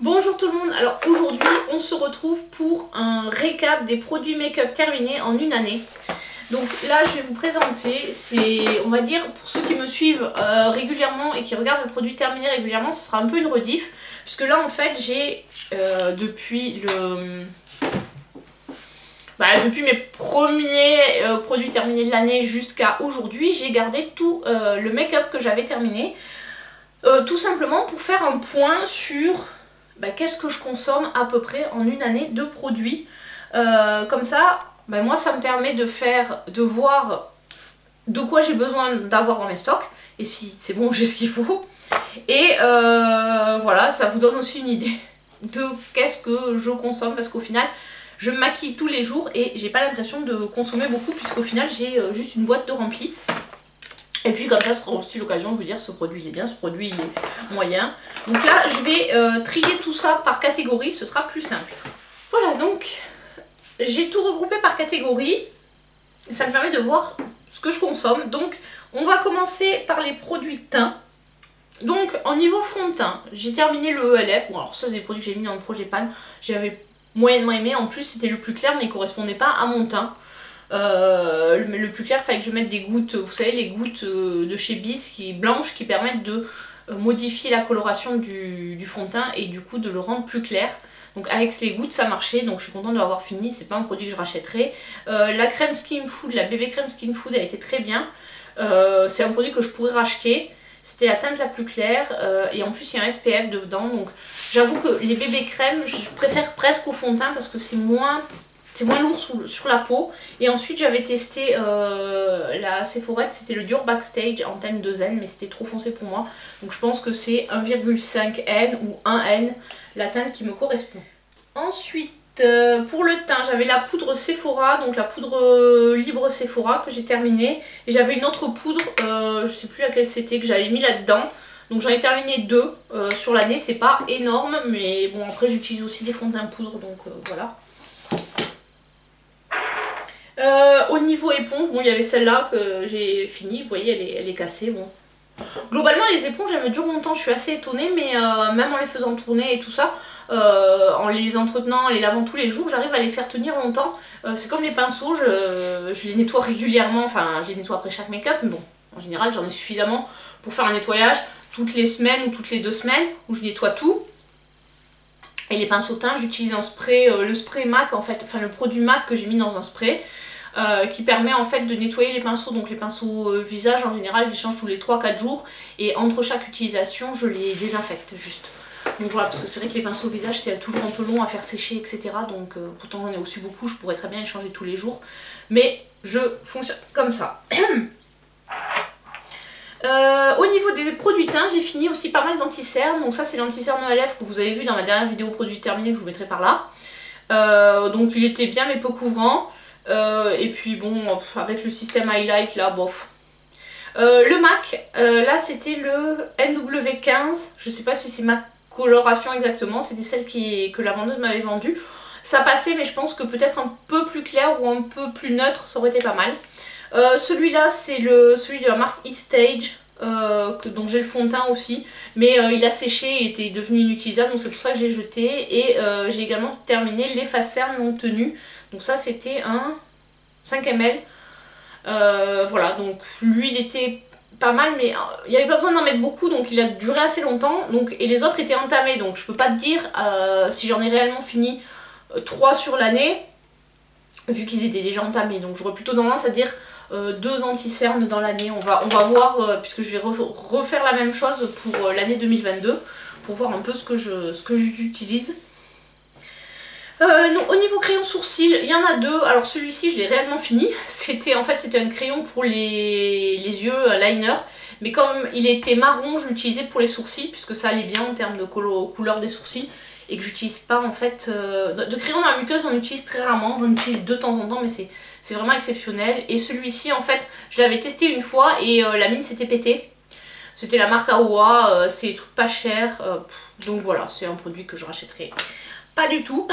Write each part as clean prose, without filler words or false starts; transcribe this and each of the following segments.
Bonjour tout le monde, alors aujourd'hui on se retrouve pour un récap des produits make-up terminés en une année. Donc là je vais vous présenter, c'est on va dire pour ceux qui me suivent régulièrement et qui regardent le produit terminé régulièrement, ce sera un peu une rediff. Puisque là en fait j'ai depuis mes premiers produits terminés de l'année jusqu'à aujourd'hui, j'ai gardé tout le make-up que j'avais terminé. Tout simplement pour faire un point sur qu'est-ce que je consomme à peu près en une année de produits. Comme ça, moi ça me permet de voir de quoi j'ai besoin d'avoir dans mes stocks. Et si c'est bon, j'ai ce qu'il faut. Et voilà, ça vous donne aussi une idée de qu'est-ce que je consomme. Parce qu'au final, je me maquille tous les jours et j'ai pas l'impression de consommer beaucoup. Puisqu'au final, j'ai juste une boîte de rempli. Et puis comme ça, ce sera aussi l'occasion de vous dire ce produit il est bien, ce produit il est moyen. Donc là, je vais trier tout ça par catégorie, ce sera plus simple. Voilà, donc j'ai tout regroupé par catégorie. Ça me permet de voir ce que je consomme. Donc on va commencer par les produits teint. Donc en niveau fond de teint, j'ai terminé le ELF. Bon alors ça c'est des produits que j'ai mis dans le projet Pan. J'avais moyennement aimé, en plus c'était le plus clair mais il ne correspondait pas à mon teint. Le plus clair, il fallait que je mette des gouttes, vous savez les gouttes de chez Bis blanches qui permettent de modifier la coloration du fond de teint et du coup de le rendre plus clair. Donc avec ces gouttes ça marchait, donc je suis contente de l'avoir fini, c'est pas un produit que je rachèterai. La crème Skin Food, la bébé crème Skin Food, elle a été très bien. C'est un produit que je pourrais racheter. C'était la teinte la plus claire et en plus il y a un SPF dedans. Donc j'avoue que les bébés crèmes je préfère presque au fond de teint parce que c'est moins lourd sur la peau. Et ensuite j'avais testé la Sephora, c'était le Dior Backstage en teinte 2N mais c'était trop foncé pour moi. Donc je pense que c'est 1,5N ou 1N la teinte qui me correspond. Ensuite pour le teint j'avais la poudre Sephora, donc la poudre libre Sephora que j'ai terminée. Et j'avais une autre poudre, je sais plus laquelle c'était, que j'avais mis là-dedans. Donc j'en ai terminé deux sur l'année, c'est pas énorme mais bon après j'utilise aussi des fonds de teint poudre donc voilà. Au niveau éponge, bon il y avait celle-là que j'ai fini, vous voyez elle est cassée, bon. Globalement les éponges elles me durent longtemps, je suis assez étonnée mais même en les faisant tourner et tout ça, en les entretenant, en les lavant tous les jours, j'arrive à les faire tenir longtemps. C'est comme les pinceaux, je les nettoie régulièrement, enfin je les nettoie après chaque make-up mais bon, en général j'en ai suffisamment pour faire un nettoyage toutes les semaines ou toutes les 2 semaines où je nettoie tout. Et les pinceaux teints, j'utilise un spray, le spray MAC en fait, enfin le produit MAC que j'ai mis dans un spray qui permet en fait de nettoyer les pinceaux. Donc les pinceaux visage en général, je les change tous les 3-4 jours et entre chaque utilisation, je les désinfecte juste. Donc voilà, parce que c'est vrai que les pinceaux visage c'est toujours un peu long à faire sécher etc. Donc pourtant j'en ai aussi beaucoup, je pourrais très bien les changer tous les jours. Mais je fonctionne comme ça. Au niveau des produits teints, j'ai fini aussi pas mal d'anti-cernes. Donc ça c'est l'anti-cerne ELF que vous avez vu dans ma dernière vidéo produit terminé que je vous mettrai par là. Donc il était bien mais peu couvrant. Et puis bon, avec le système highlight là, bof. Le MAC, là c'était le NW15. Je sais pas si c'est ma coloration exactement, c'était celle que la vendeuse m'avait vendue. Ça passait mais je pense que peut-être un peu plus clair ou un peu plus neutre, ça aurait été pas mal. Celui-là c'est celui de la marque E-Stage, donc j'ai le fond de teint aussi, mais il a séché, il était devenu inutilisable donc c'est pour ça que j'ai jeté. Et j'ai également terminé l'efface cerne longue tenue, donc ça c'était un 5 ml. Voilà, donc lui il était pas mal mais il n'y avait pas besoin d'en mettre beaucoup donc il a duré assez longtemps. Donc, et les autres étaient entamés donc je peux pas te dire si j'en ai réellement fini 3 sur l'année vu qu'ils étaient déjà entamés. Donc j'aurais plutôt tendance à dire 2 anti-cernes dans l'année. On va voir puisque je vais refaire la même chose pour l'année 2022 pour voir un peu ce que j'utilise. Au niveau crayon sourcil, il y en a 2. Alors celui-ci je l'ai réellement fini. C'était un crayon pour les yeux liner. Mais comme il était marron, je l'utilisais pour les sourcils puisque ça allait bien en termes de couleur des sourcils. Et que j'utilise pas en fait de crayon dans la muqueuse, on utilise très rarement, j'en utilise de temps en temps mais c'est vraiment exceptionnel. Et celui-ci en fait je l'avais testé une fois et la mine s'était pétée. C'était la marque Aowa, c'est des trucs pas chers, donc voilà, c'est un produit que je rachèterai pas du tout.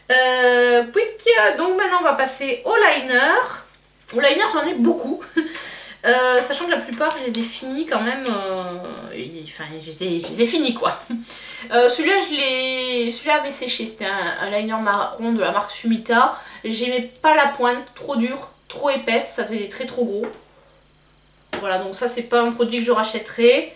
Donc maintenant on va passer au liner. Au liner j'en ai beaucoup. Sachant que la plupart je les ai finis quand même, enfin je les ai finis quoi. Celui-là avait séché, c'était un liner marron de la marque Sumita. J'aimais pas la pointe, trop dure, trop épaisse, ça faisait des traits trop gros. Voilà, donc ça c'est pas un produit que je rachèterai.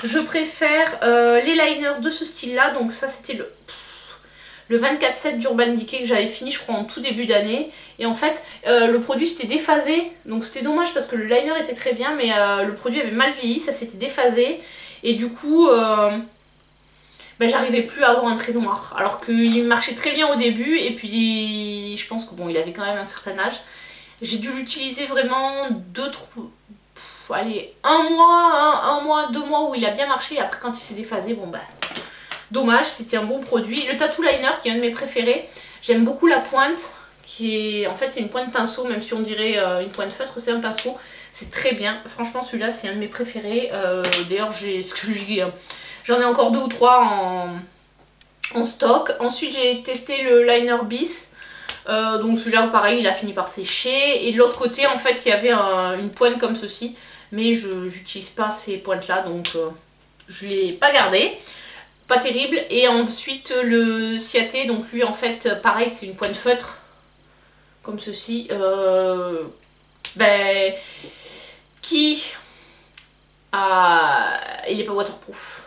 Je préfère les liners de ce style là, donc ça c'était le 24/7 d'Urban Decay que j'avais fini je crois en tout début d'année. Et en fait le produit s'était déphasé, donc c'était dommage parce que le liner était très bien mais le produit avait mal vieilli, ça s'était déphasé. Et du coup ben, j'arrivais plus à avoir un trait noir. Alors qu'il marchait très bien au début et puis je pense que bon il avait quand même un certain âge. J'ai dû l'utiliser vraiment allez, un mois, 2 mois où il a bien marché. Et après quand il s'est déphasé, bon bah dommage, c'était un bon produit. Le Tattoo Liner qui est un de mes préférés. J'aime beaucoup la pointe qui est, en fait c'est une pointe pinceau, même si on dirait une pointe feutre, c'est un pinceau. C'est très bien, franchement celui-là c'est un de mes préférés. D'ailleurs j'en ai encore 2 ou 3 en stock. Ensuite j'ai testé le liner Bis. Donc celui-là pareil il a fini par sécher. Et de l'autre côté en fait il y avait une pointe comme ceci. Mais je n'utilise pas ces pointes là donc je ne l'ai pas gardé. Pas terrible. Et ensuite le Ciaté, donc lui en fait pareil c'est une pointe feutre. Comme ceci. Ben, qui il n'est pas waterproof.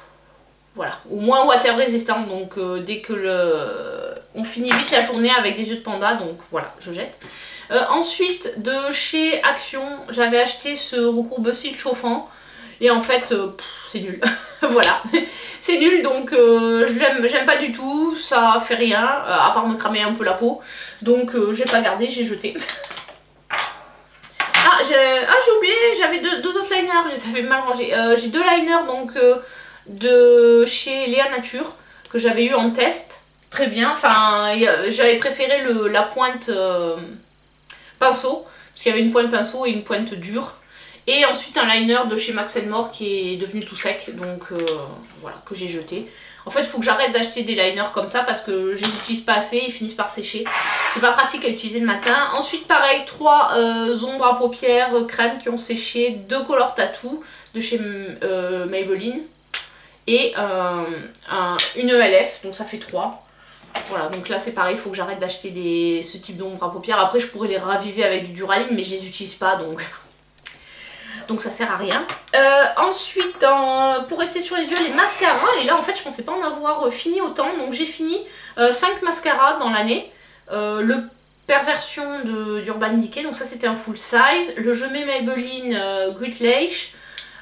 Voilà. Ou moins water résistant. Donc dès que on finit vite la journée avec des yeux de panda. Donc voilà, je jette. Ensuite de chez Action, j'avais acheté ce recourbe-cils chauffant. Et en fait, c'est nul. Voilà. C'est nul, donc j'aime pas du tout. Ça fait rien, à part me cramer un peu la peau. Donc j'ai pas gardé, j'ai jeté. Ah, j'ai oublié, j'avais deux autres liners, je les avais mal rangés. J'ai 2 liners donc de chez Léa Nature que j'avais eu en test. Très bien, enfin j'avais préféré la pointe pinceau, parce qu'il y avait une pointe pinceau et une pointe dure. Et ensuite un liner de chez Max More qui est devenu tout sec, donc voilà, que j'ai jeté. En fait il faut que j'arrête d'acheter des liners comme ça parce que je les utilise pas assez, ils finissent par sécher. C'est pas pratique à utiliser le matin. Ensuite pareil, 3 ombres à paupières crème qui ont séché, 2 Color Tattoo de chez Maybelline. Et une ELF, donc ça fait 3. Voilà, donc là c'est pareil, il faut que j'arrête d'acheter ce type d'ombre à paupières. Après je pourrais les raviver avec du Duraline mais je les utilise pas donc ça sert à rien. Ensuite pour rester sur les yeux, les mascaras. Et là en fait je pensais pas en avoir fini autant. Donc j'ai fini 5 mascaras dans l'année. Le Perversion d'Urban Decay, donc ça c'était un full size. Le Je mets Maybelline Grit Lash.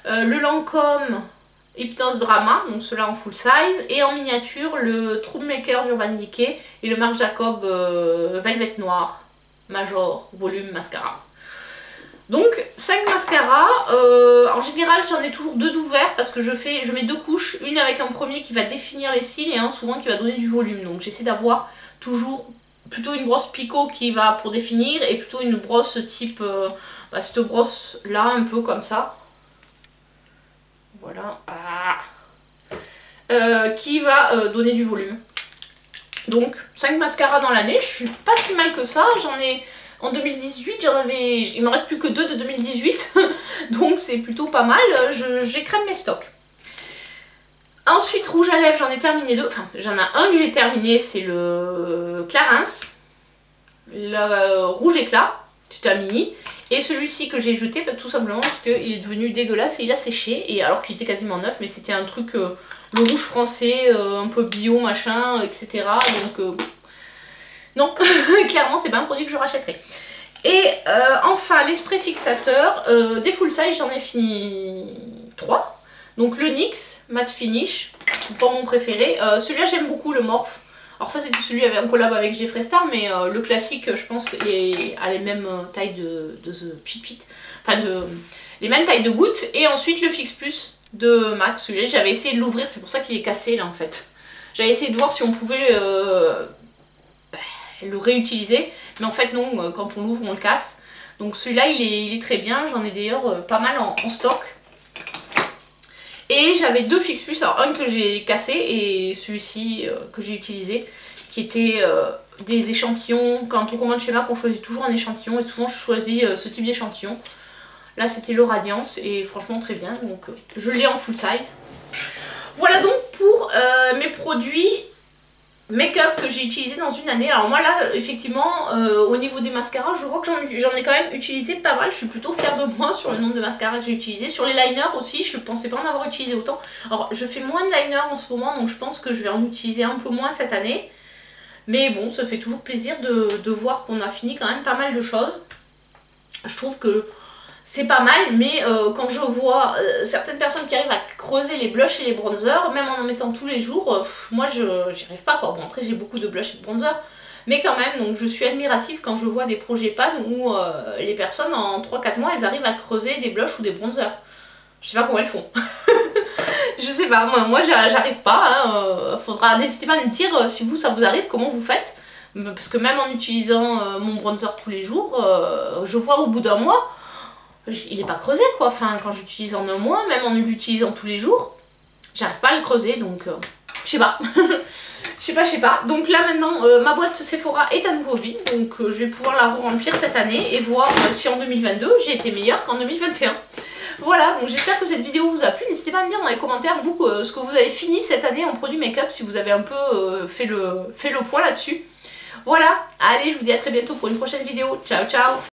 Le Lancôme Hypnose Drama, donc cela en full size. Et en miniature le Troublemaker d'Urban Decay et le Marc Jacob Velvet Noir Major Volume Mascara. Donc 5 mascaras, en général j'en ai toujours 2 d'ouverts parce que je mets 2 couches, une avec un premier qui va définir les cils et un souvent qui va donner du volume. Donc j'essaie d'avoir toujours plutôt une brosse Picot qui va pour définir et plutôt une brosse type, cette brosse là un peu comme ça. Voilà, qui va donner du volume. Donc 5 mascaras dans l'année, je suis pas si mal que ça, j'en ai... En 2018, il me reste plus que 2 de 2018, donc c'est plutôt pas mal, j'écrème mes stocks. Ensuite, rouge à lèvres, j'en ai terminé 2, enfin j'en ai un que j'ai terminé, c'est le Clarins, le rouge éclat, c'était un mini, et celui-ci que j'ai jeté tout simplement parce qu'il est devenu dégueulasse et il a séché, et alors qu'il était quasiment neuf, mais c'était un truc, le rouge français, un peu bio, machin, etc. Donc... non, clairement c'est pas un produit que je rachèterai. Et enfin les sprays fixateurs, des full size j'en ai fini 3. Donc le NYX Matte Finish, pas mon préféré. Celui-là j'aime beaucoup, le Morph. Alors ça c'était celui avec un collab avec Jeffree Star, mais le classique je pense a les mêmes tailles de The Pit Pit. Enfin les mêmes tailles de gouttes. Et ensuite le Fix Plus de MAC, celui-là j'avais essayé de l'ouvrir, c'est pour ça qu'il est cassé là en fait. J'avais essayé de voir si on pouvait le réutiliser, mais en fait non, quand on l'ouvre on le casse. Donc celui-là il est très bien, j'en ai d'ailleurs pas mal en stock. Et j'avais 2 Fix Plus, alors un que j'ai cassé et celui-ci que j'ai utilisé, qui était des échantillons. Quand on commande chez MAC on choisit toujours un échantillon et souvent je choisis ce type d'échantillon. Là c'était le Radiance et franchement très bien, donc je l'ai en full size. Voilà donc pour mes produits make-up que j'ai utilisé dans une année. Alors moi là effectivement au niveau des mascaras je vois que j'en ai quand même utilisé pas mal. Je suis plutôt fière de moi sur le nombre de mascaras que j'ai utilisé. Sur les liners aussi je pensais pas en avoir utilisé autant. Alors je fais moins de liners en ce moment donc je pense que je vais en utiliser un peu moins cette année. Mais bon ça fait toujours plaisir de voir qu'on a fini quand même pas mal de choses. Je trouve que c'est pas mal, mais quand je vois certaines personnes qui arrivent à creuser les blushs et les bronzers, même en mettant tous les jours, moi j'y arrive pas quoi. Bon après j'ai beaucoup de blushs et de bronzers, mais quand même, donc je suis admirative quand je vois des projets pan où les personnes en 3-4 mois elles arrivent à creuser des blushs ou des bronzers. Je sais pas comment elles font. Je sais pas, moi j'arrive pas, hein. N'hésitez pas à me dire si vous ça vous arrive, comment vous faites. Parce que même en utilisant mon bronzer tous les jours, je vois au bout d'un mois, il est pas creusé quoi, enfin quand j'utilise en un mois, même en l'utilisant tous les jours, j'arrive pas à le creuser donc je sais pas. je sais pas. Donc là maintenant ma boîte Sephora est à nouveau vide, donc je vais pouvoir la remplir cette année et voir si en 2022 j'ai été meilleure qu'en 2021. Voilà, donc j'espère que cette vidéo vous a plu. N'hésitez pas à me dire dans les commentaires vous ce que vous avez fini cette année en produits make-up, si vous avez un peu fait le point là-dessus. Voilà, allez je vous dis à très bientôt pour une prochaine vidéo. Ciao ciao.